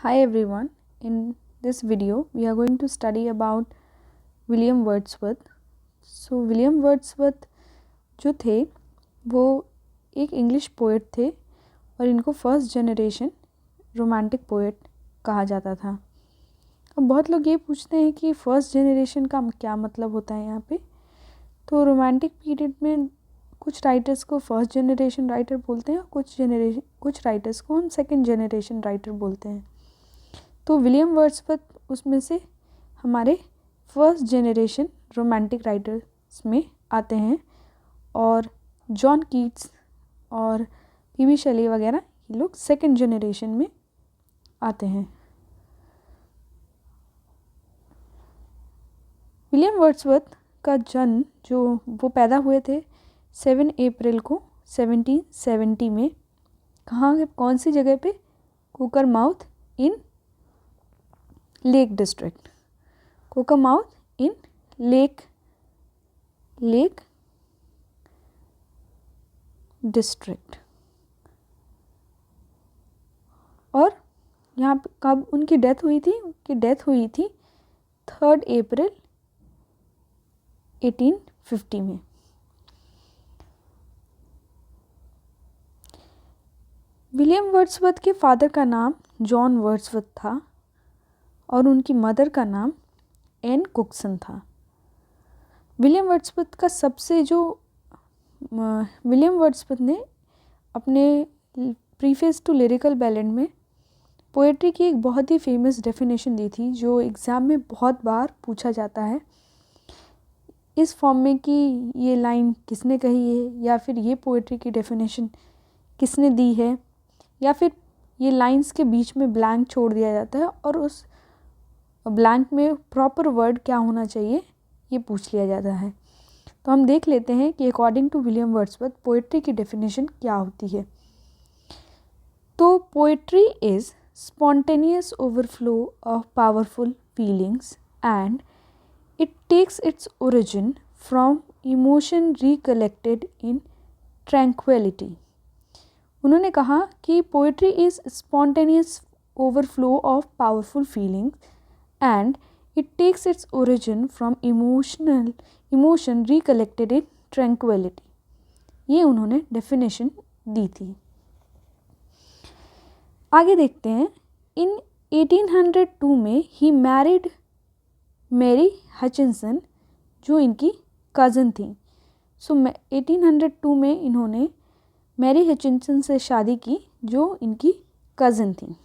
Hi everyone, in this video we are going to study about William Wordsworth. William Wordsworth जो थे वो एक English poet थे और इनको फर्स्ट जनरेशन रोमांटिक पोएट कहा जाता था। अब बहुत लोग ये पूछते हैं कि फ़र्स्ट जनरेशन का क्या मतलब होता है यहाँ पे। तो रोमांटिक पीरियड में कुछ राइटर्स को फर्स्ट जनरेशन राइटर बोलते हैं, कुछ राइटर्स को हम सेकंड जनरेशन राइटर बोलते हैं। तो विलियम वर्ड्सवर्थ उसमें से हमारे फर्स्ट जनरेशन रोमांटिक राइटर्स में आते हैं और जॉन कीट्स और पी.बी. शेली वगैरह ये लोग सेकंड जनरेशन में आते हैं। विलियम वर्ड्सवर्थ का जन्म जो वो पैदा हुए थे 7 अप्रैल को 1770 में। कौन सी जगह पे? कोकरमाउथ इन लेक डिस्ट्रिक्ट। कोकरमाउथ इन लेक डिस्ट्रिक्ट। और यहाँ पे कब उनकी डेथ हुई थी? उनकी डेथ हुई थी 3 अप्रैल 1850 में। विलियम वर्ड्सवर्थ के फादर का नाम जॉन वर्ड्सवर्थ था और उनकी मदर का नाम एन कुकसन था। विलियम वर्ड्सवर्थ ने अपने प्रीफेस टू लिरिकल बैलेड में पोएट्री की एक बहुत ही फेमस डेफिनेशन दी थी जो एग्ज़ाम में बहुत बार पूछा जाता है इस फॉर्म में कि ये लाइन किसने कही है, या फिर ये पोएट्री की डेफिनेशन किसने दी है, या फिर ये लाइंस के बीच में ब्लैंक छोड़ दिया जाता है और उस ब्लैंक में प्रॉपर वर्ड क्या होना चाहिए ये पूछ लिया जाता है। तो हम देख लेते हैं कि according to William Wordsworth poetry की डेफिनेशन क्या होती है। तो poetry is spontaneous overflow of powerful feelings and it takes its origin from emotion recollected in tranquillity. उन्होंने कहा कि poetry is spontaneous overflow of powerful feelings and it takes its origin from emotion recollected in tranquility। ये उन्होंने definition दी थी। आगे देखते हैं। इन 1802 में ही मैरिड मैरी हचिंसन जो इनकी कज़न थी। 1802 में इन्होंने मैरी हचिंसन से शादी की जो इनकी कज़न थी।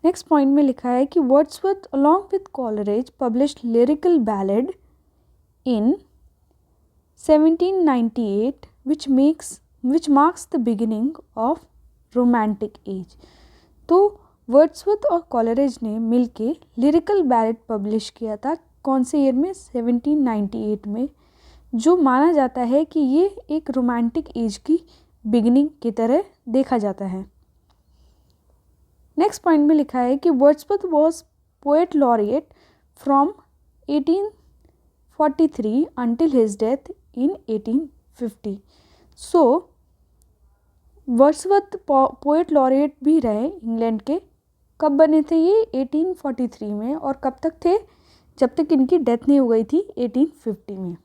नेक्स्ट पॉइंट में लिखा है कि Wordsworth along with Coleridge published lyrical ballad in 1798 which marks the beginning of romantic age। तो वर्ड्सवर्थ और कॉलरेज ने मिलके लिरिकल बैलेड पब्लिश किया था। कौन से ईयर में? 1798 में, जो माना जाता है कि ये एक रोमांटिक एज की बिगिनिंग की तरह देखा जाता है। नेक्स्ट पॉइंट में लिखा है कि Wordsworth was poet laureate from 1843 until his death in 1850। So Wordsworth poet laureate भी रहे इंग्लैंड के। कब बने थे ये? 1843 में। और कब तक थे? जब तक इनकी डेथ नहीं हो गई थी 1850 में।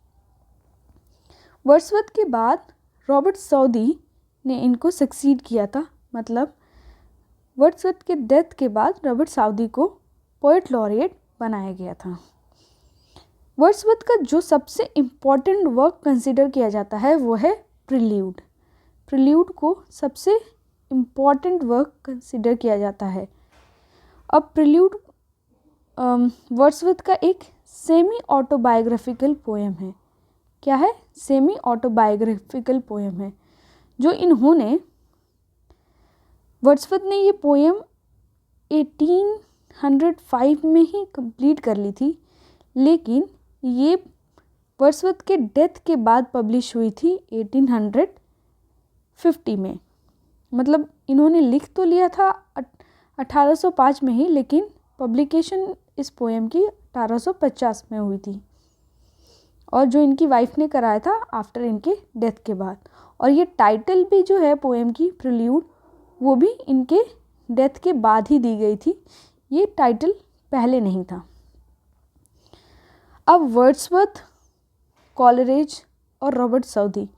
वर्ड्सवर्थ के बाद रॉबर्ट साउदी ने इनको सक्सीड किया था। मतलब वर्ड्सवर्थ के डेथ के बाद रॉबर्ट साउदी को पोएट लॉरिएट बनाया गया था। वर्ड्सवर्थ का जो सबसे इम्पॉर्टेंट वर्क कंसिडर किया जाता है वो है प्रिल्यूड। प्रिल्यूड को सबसे इम्पॉर्टेंट वर्क कंसिडर किया जाता है। अब प्रिल्यूड वर्ड्सवर्थ का एक सेमी ऑटोबायोग्राफिकल पोएम है। क्या है? सेमी ऑटोबायोग्राफिकल पोएम है जो इन्होंने वर्ड्सवर्थ ने ये पोएम 1805 में ही कंप्लीट कर ली थी, लेकिन ये वर्ड्सवर्थ के डेथ के बाद पब्लिश हुई थी 1850 में। मतलब इन्होंने लिख तो लिया था 1805 में ही, लेकिन पब्लिकेशन इस पोएम की 1850 में हुई थी और जो इनकी वाइफ ने कराया था आफ्टर इनके डेथ के बाद। और ये टाइटल भी जो है पोएम की प्रिल्यूड वो भी इनके डेथ के बाद ही दी गई थी, ये टाइटल पहले नहीं था। अब वर्ड्सवर्थ, कॉलरिज और रॉबर्ट साउथी,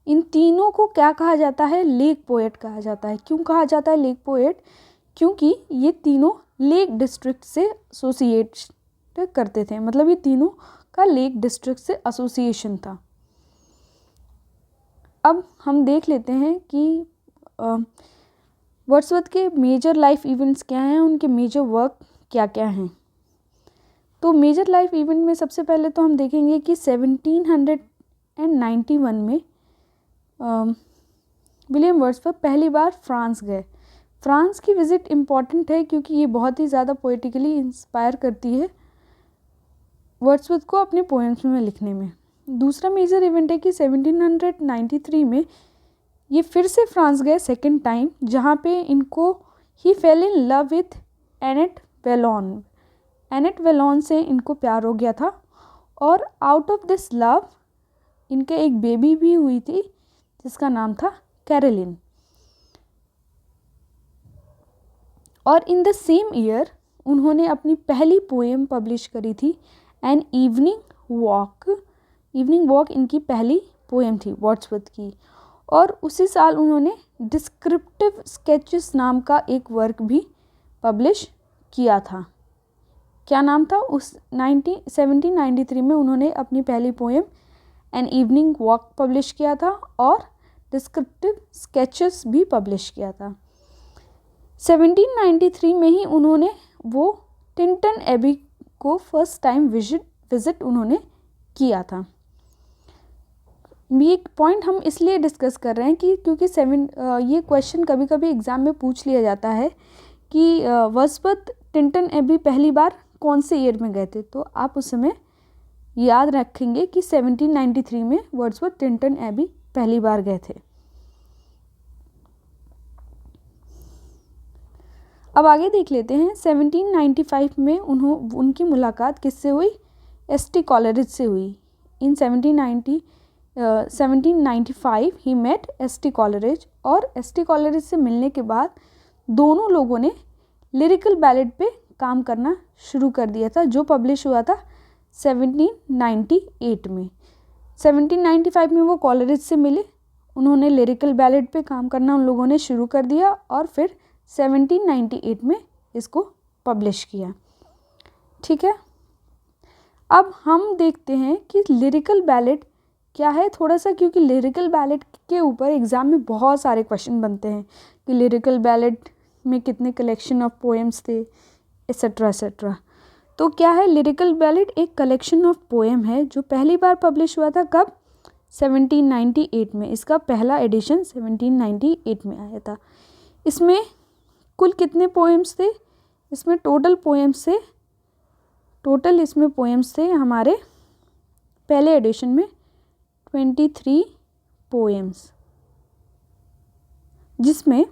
इन तीनों को क्या कहा जाता है? लेक पोएट कहा जाता है। क्यों कहा जाता है लेक पोएट? क्योंकि ये तीनों लेक डिस्ट्रिक्ट से एसोसिएट करते थे, मतलब ये तीनों का लेक डिस्ट्रिक्ट से एसोसिएशन था। अब हम देख लेते हैं कि वर्ड्सवर्थ के मेजर लाइफ इवेंट्स क्या हैं, उनके मेजर वर्क क्या क्या हैं। तो मेजर लाइफ इवेंट में सबसे पहले तो हम देखेंगे कि 1791 में विलियम वर्ड्सवर्थ पहली बार फ्रांस गए। फ्रांस की विज़िट इम्पॉर्टेंट है क्योंकि ये बहुत ही ज़्यादा पोइटिकली इंस्पायर करती है वर्ड्सवर्थ को अपने पोएम्स में लिखने में। दूसरा मेजर इवेंट है कि 1793 में ये फिर से फ्रांस गए सेकेंड टाइम, जहाँ पे इनको ही fell in love with Annette Vallon. Annette Vallon से इनको प्यार हो गया था और आउट ऑफ दिस लव इनके एक बेबी भी हुई थी जिसका नाम था कैरोलिन। और इन द सेम ईयर उन्होंने अपनी पहली पोएम पब्लिश करी थी, an evening walk. Evening walk इनकी पहली पोएम थी वर्ड्सवर्थ की। और उसी साल उन्होंने डिस्क्रिप्टिव स्केचेस नाम का एक वर्क भी पब्लिश किया था। क्या नाम था? उस 1793 में उन्होंने अपनी पहली poem an evening walk publish किया था और डिस्क्रिप्टिव स्केचेस भी पब्लिश किया था। 1793 में ही उन्होंने वो टिंटन एबी को फर्स्ट टाइम विजिट उन्होंने किया था। ये पॉइंट हम इसलिए डिस्कस कर रहे हैं कि क्योंकि ये क्वेश्चन कभी कभी एग्ज़ाम में पूछ लिया जाता है कि वर्ड्सवर्थ टिंटन एबी पहली बार कौन से ईयर में गए थे। तो आप उस समय याद रखेंगे कि 1793 में वर्ड्सवर्थ टिंटन एबी पहली बार गए थे। अब आगे देख लेते हैं 1795 में उनकी मुलाकात किससे हुई? एस.टी. कॉलरिज से हुई। इन 1795 ही मेट एस.टी. कॉलरिज, और एस.टी. कॉलरिज से मिलने के बाद दोनों लोगों ने लिरिकल बैलेड पे काम करना शुरू कर दिया था, जो पब्लिश हुआ था 1798 में। 1795 में वो कॉलरिज से मिले, उन्होंने लिरिकल बैलेड पे काम करना उन लोगों ने शुरू कर दिया और फिर 1798 में इसको पब्लिश किया। ठीक है, अब हम देखते हैं कि लिरिकल बैलेड क्या है थोड़ा सा, क्योंकि लिरिकल बैलेड के ऊपर एग्ज़ाम में बहुत सारे क्वेश्चन बनते हैं कि लिरिकल बैलेड में कितने कलेक्शन ऑफ पोएम्स थे, एसेट्रा एसेट्रा। तो क्या है लिरिकल बैलेड? एक कलेक्शन ऑफ पोएम है जो पहली बार पब्लिश हुआ था कब? 1798 में। इसका पहला एडिशन 1798 में आया था। इसमें कुल कितने पोएम्स थे? इसमें टोटल इसमें पोएम्स थे हमारे पहले एडिशन में 23 पोएम्स, जिसमें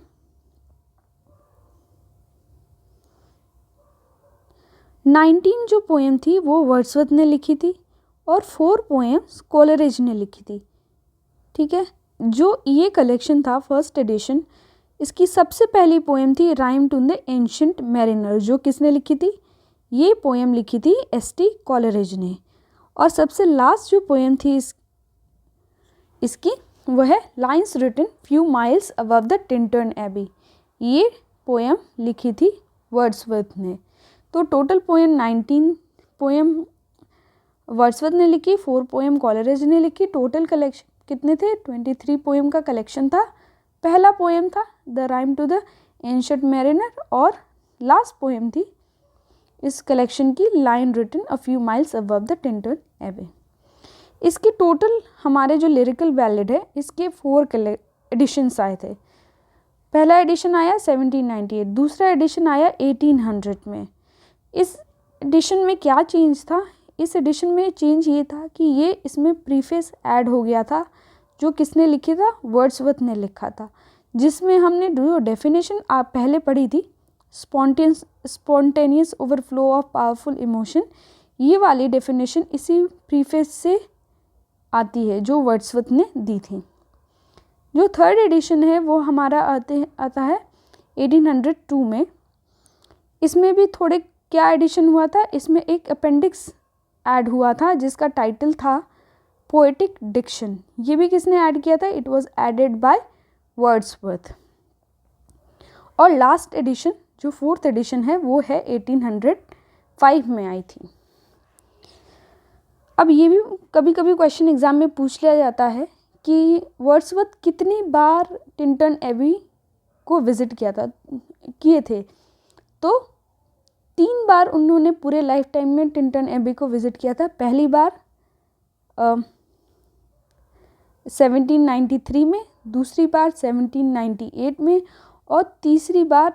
19 जो पोएम थी वो वर्ड्सवर्थ ने लिखी थी और 4 पोएम्स कॉलरिज ने लिखी थी। ठीक है, जो ये कलेक्शन था फर्स्ट एडिशन, इसकी सबसे पहली पोएम थी rime to the ancient mariner, जो किसने लिखी थी? ये पोएम लिखी थी एस.टी. कॉलरिज ने। और सबसे लास्ट जो पोएम थी इसकी वह है lines written few miles above the Tintern Abbey. ये पोएम लिखी थी वर्ड्सवर्थ ने। तो टोटल पोएम 19 पोएम वर्ड्सवर्थ ने लिखी, 4 पोएम कॉलरिज ने लिखी। टोटल कलेक्शन कितने थे? 23 पोएम का कलेक्शन था। पहला पोएम था the rime to the ancient mariner और लास्ट पोएम थी इस कलेक्शन की line written a few miles above the Tintern Abbey. इसके टोटल हमारे जो लिरिकल बैलेड है इसके 4 एडिशंस आए थे। पहला एडिशन आया 1798, दूसरा एडिशन आया 1800 में। इस एडिशन में क्या चेंज था? इस एडिशन में चेंज ये था कि ये इसमें प्रीफेस ऐड हो गया था, जो किसने लिखी था? वर्ड्सवर्थ ने लिखा था, जिसमें हमने जो डेफिनेशन आप पहले पढ़ी थी spontaneous overflow of powerful emotion, ये वाली डेफिनेशन इसी प्रीफेस से आती है जो वर्ड्सवर्थ ने दी थी। जो थर्ड एडिशन है वो हमारा आता है 1802 में। इसमें भी थोड़े क्या एडिशन हुआ था, इसमें एक अपेंडिक्स ऐड हुआ था जिसका टाइटल था पोएटिक डिक्शन। ये भी किसने ऐड किया था? It was added by Wordsworth. और लास्ट एडिशन जो 4th एडिशन है वो है 1805 में आई थी। अब ये भी कभी कभी क्वेश्चन एग्जाम में पूछ लिया जाता है कि वर्ड्सवर्थ कितनी बार टिंटन एबी को विजिट किए थे? तो 3 बार उन्होंने पूरे लाइफ टाइम में टिंटन एबी को विजिट किया था। पहली बार 1793 में, दूसरी बार 1798 में और तीसरी बार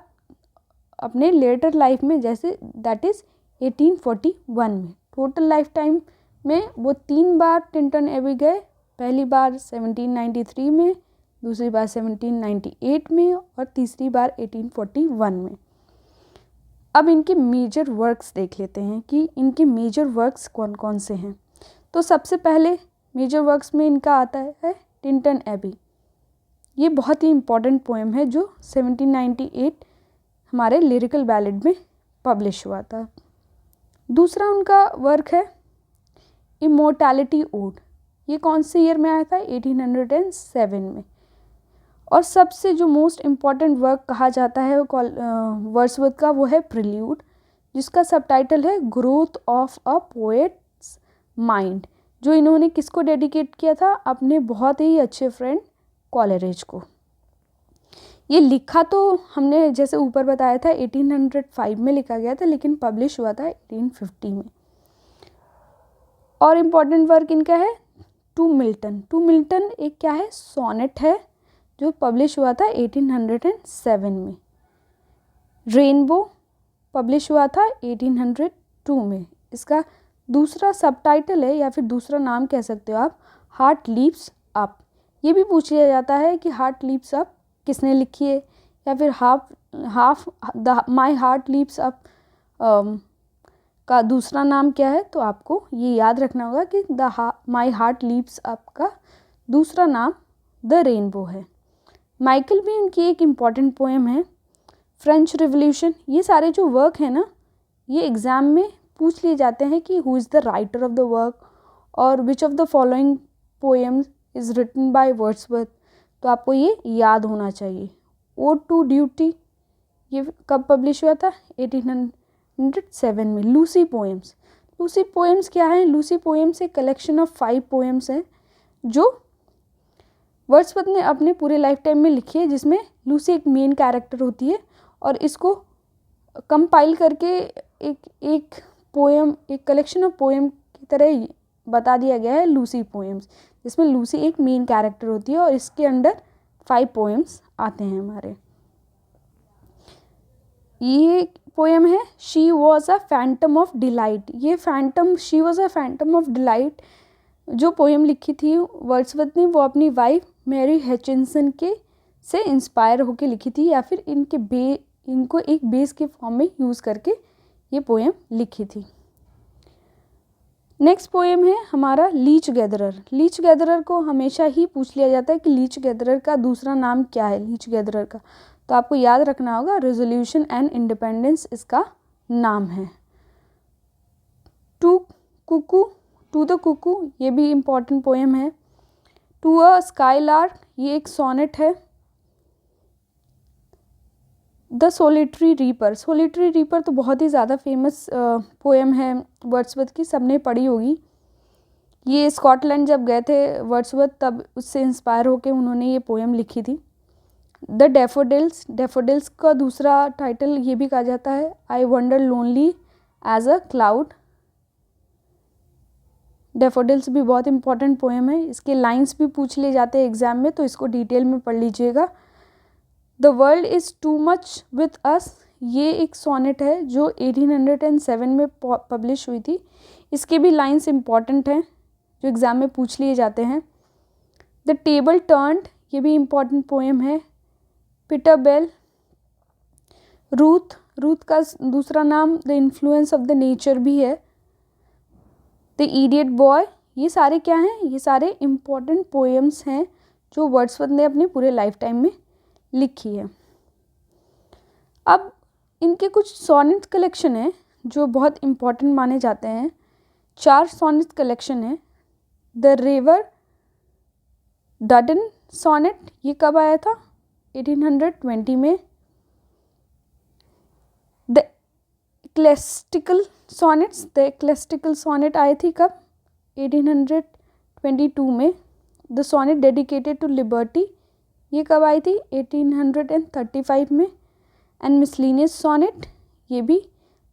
अपने लेटर लाइफ में, जैसे दैट इज़ 1841 में। टोटल लाइफ टाइम में वो 3 बार टिंटन एबी गए। पहली बार 1793 में, दूसरी बार 1798 में और तीसरी बार 1841 में। अब इनके मेजर वर्क्स देख लेते हैं कि इनके मेजर वर्क्स कौन कौन से हैं। तो सबसे पहले मेजर वर्क्स में इनका आता है टिंटन एबी। ये बहुत ही इम्पॉर्टेंट पोएम है जो 1798 हमारे लिरिकल बैलेड में पब्लिश हुआ था। दूसरा उनका वर्क है इमोर्टैलिटी ओड। ये कौन से ईयर में आया था? 1807 में। और सबसे जो मोस्ट इम्पॉर्टेंट वर्क कहा जाता है वर्ड्सवर्थ का वो है प्रिल्यूड, जिसका सबटाइटल है growth of a poets mind, जो इन्होंने किसको डेडिकेट किया था? अपने बहुत ही अच्छे फ्रेंड कॉलरिज को। ये लिखा तो हमने जैसे ऊपर बताया था 1805 में लिखा गया था, लेकिन पब्लिश हुआ था 1850 में। और इम्पॉर्टेंट वर्क इनका है टू मिल्टन। टू मिल्टन एक क्या है? सोनेट है जो पब्लिश हुआ था 1807 में। रेनबो पब्लिश हुआ था 1802 में। इसका दूसरा सबटाइटल है या फिर दूसरा नाम कह सकते हो आप, हार्ट लीप्स अप। ये भी पूछ लिया जाता है कि हार्ट लीप्स अप किसने लिखी है, या फिर माई हार्ट लीप्स अप का दूसरा नाम क्या है? तो आपको ये याद रखना होगा कि माई हार्ट लीप्स अप का दूसरा नाम द रेनबो है। माइकल भी उनकी एक इम्पॉर्टेंट पोएम है। फ्रेंच रिवॉल्यूशन, ये सारे जो वर्क हैं ना, ये एग्ज़ाम में पूछ लिए जाते हैं कि who is the writer of the work और which of the following poems is written by Wordsworth. तो आपको ये याद होना चाहिए। ओड टू ड्यूटी ये कब पब्लिश हुआ था? 1807 में। लूसी पोएम्स, लूसी पोएम्स क्या है? लूसी पोएम्स एक कलेक्शन ऑफ 5 पोएम्स हैं जो वर्ड्सवर्थ ने अपने पूरे लाइफ टाइम में लिखी है, जिसमें लूसी एक मेन कैरेक्टर होती है और इसको कंपाइल करके एक पोएम, एक कलेक्शन ऑफ पोएम की तरह बता दिया गया है लूसी पोएम्स, जिसमें लूसी एक मेन कैरेक्टर होती है और इसके अंडर 5 पोएम्स आते हैं हमारे। ये पोएम है she was a phantom of delight. ये phantom, she was a phantom of delight जो पोएम लिखी थी वर्ड्सवर्थ ने, वो अपनी वाइफ मैरी हचिंसन के से इंस्पायर होकर लिखी थी, या फिर इनको एक बेस के फॉर्म में यूज़ करके ये पोएम लिखी थी। नेक्स्ट पोएम है हमारा लीच गैदरर। लीच गैदरर को हमेशा ही पूछ लिया जाता है कि लीच गैदरर का दूसरा नाम क्या है लीच गैदरर का, तो आपको याद रखना होगा रेजोल्यूशन एंड इंडिपेंडेंस इसका नाम है। टू द कुकू ये भी इम्पॉर्टेंट पोएम है। टू अ स्काईलार्क ये एक सोनेट है। The solitary reaper, solitary reaper तो बहुत ही ज़्यादा फेमस पोएम है वर्ड्सवर्थ की, सबने पढ़ी होगी। ये स्कॉटलैंड जब गए थे वर्ड्सवर्थ तब उससे इंस्पायर होकर उन्होंने ये पोएम लिखी थी। द डैफोडिल्स, डैफोडिल्स का दूसरा टाइटल ये भी कहा जाता है I wander lonely as a cloud. Daffodils भी बहुत इंपॉर्टेंट पोएम है, इसके लाइंस भी पूछ लिए जाते हैं एग्जाम में, तो इसको डिटेल में पढ़ लीजिएगा। The world is too much with us, ये एक सोनेट है जो 1807 में पब्लिश हुई थी। इसके भी लाइंस इंपॉर्टेंट हैं जो एग्ज़ाम में पूछ लिए जाते हैं। द टेबल टर्न्ड ये भी इम्पॉर्टेंट पोएम है। पीटर बेल, रूथ, रूथ का दूसरा नाम the influence of the nature भी है। द इडियट बॉय, ये सारे क्या हैं? ये सारे इम्पॉर्टेंट पोएम्स हैं जो वर्ड्सवर्थ ने अपने पूरे लाइफ टाइम में लिखी है। अब इनके कुछ सोनेट कलेक्शन है जो बहुत इम्पॉर्टेंट माने जाते हैं। 4 सोनेट कलेक्शन है। द रिवर डडन सोनेट, ये कब आया था? 1820 में। The ecclesiastical sonnets, the ecclesiastical sonnet आई थी कब? 1822 में। The sonnet dedicated to liberty, ये कब आई थी? 1835 में। एंड मिसलिनियस सोनेट, ये भी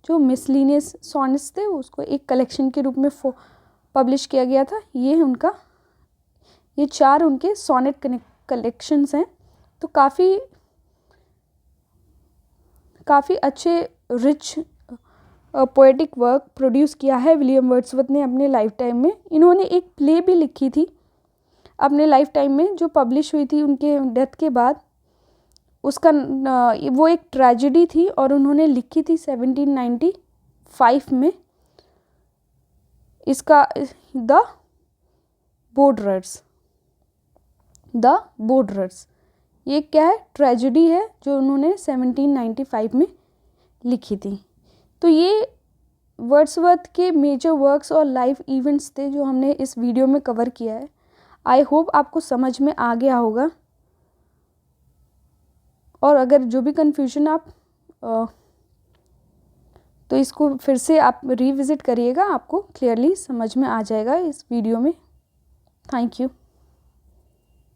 जो मिसलिनियस सोनेट्स थे उसको एक कलेक्शन के रूप में पब्लिश किया गया था। ये 4 उनके सोनेट कलेक्शंस हैं। तो काफ़ी अच्छे रिच पोएटिक वर्क प्रोड्यूस किया है विलियम वर्ड्सवर्थ ने अपने लाइफ टाइम में। इन्होंने एक प्ले भी लिखी थी अपने लाइफ टाइम में जो पब्लिश हुई थी उनके डेथ के बाद। उसका वो एक ट्रेजेडी थी और उन्होंने लिखी थी 1795 में। इसका द बोर्डरर्स, ये क्या है? ट्रेजेडी है जो उन्होंने 1795 में लिखी थी। तो ये वर्ड्सवर्थ के मेजर वर्क्स और लाइफ इवेंट्स थे जो हमने इस वीडियो में कवर किया है। आई होप आपको समझ में आ गया होगा। और अगर जो भी कन्फ्यूजन तो इसको फिर से आप रिविज़िट करिएगा, आपको क्लियरली समझ में आ जाएगा इस वीडियो में। Thank you.